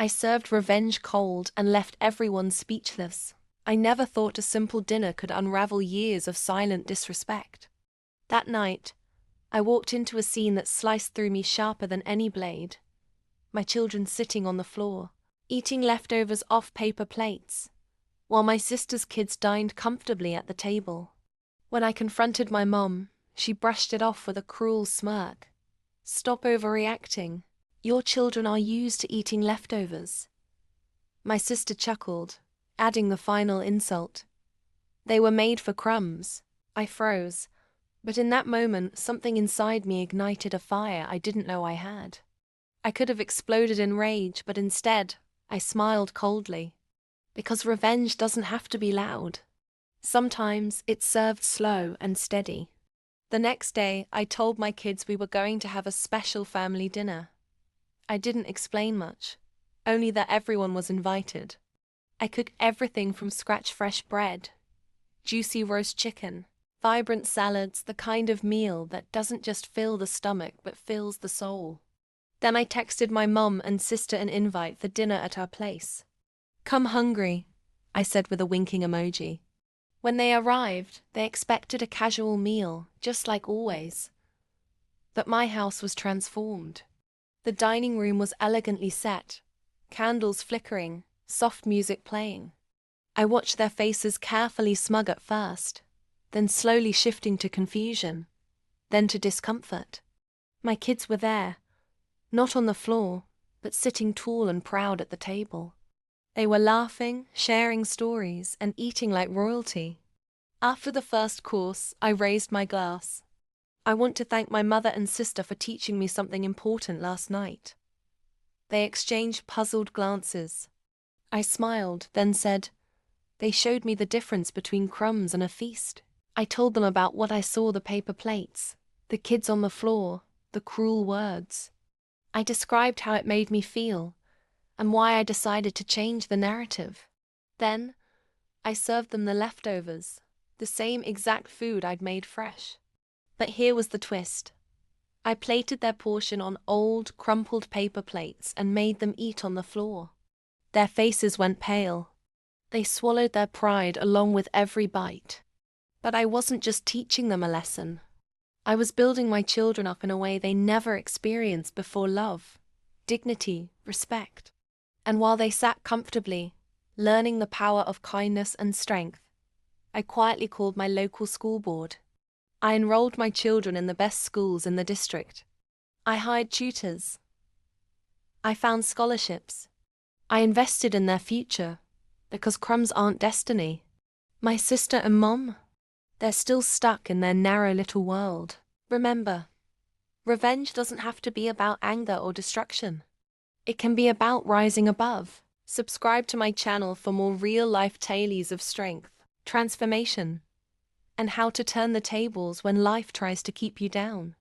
I served revenge cold and left everyone speechless. I never thought a simple dinner could unravel years of silent disrespect. That night, I walked into a scene that sliced through me sharper than any blade. My children sitting on the floor, eating leftovers off paper plates, while my sister's kids dined comfortably at the table. When I confronted my mom, she brushed it off with a cruel smirk. "Stop overreacting. Your children are used to eating leftovers." My sister chuckled, adding the final insult. "They were made for crumbs." I froze, but in that moment something inside me ignited a fire I didn't know I had. I could have exploded in rage, but instead, I smiled coldly. Because revenge doesn't have to be loud. Sometimes it's served slow and steady. The next day, I told my kids we were going to have a special family dinner. I didn't explain much, only that everyone was invited. I cooked everything from scratch: fresh bread, juicy roast chicken, vibrant salads, the kind of meal that doesn't just fill the stomach but fills the soul. Then I texted my mom and sister an invite for dinner at our place. "Come hungry," I said with a winking emoji. When they arrived, they expected a casual meal, just like always. But my house was transformed. The dining room was elegantly set, candles flickering, soft music playing. I watched their faces, carefully smug at first, then slowly shifting to confusion, then to discomfort. My kids were there, not on the floor, but sitting tall and proud at the table. They were laughing, sharing stories, and eating like royalty. After the first course, I raised my glass. "I want to thank my mother and sister for teaching me something important last night." They exchanged puzzled glances. I smiled, then said, "They showed me the difference between crumbs and a feast." I told them about what I saw: the paper plates, the kids on the floor, the cruel words. I described how it made me feel, and why I decided to change the narrative. Then, I served them the leftovers, the same exact food I'd made fresh. But here was the twist. I plated their portion on old, crumpled paper plates and made them eat on the floor. Their faces went pale. They swallowed their pride along with every bite. But I wasn't just teaching them a lesson. I was building my children up in a way they never experienced before: love, dignity, respect. And while they sat comfortably, learning the power of kindness and strength, I quietly called my local school board. I enrolled my children in the best schools in the district. I hired tutors. I found scholarships. I invested in their future, because crumbs aren't destiny. My sister and mom, they're still stuck in their narrow little world. Remember, revenge doesn't have to be about anger or destruction. It can be about rising above. Subscribe to my channel for more real-life tales of strength, transformation, and how to turn the tables when life tries to keep you down.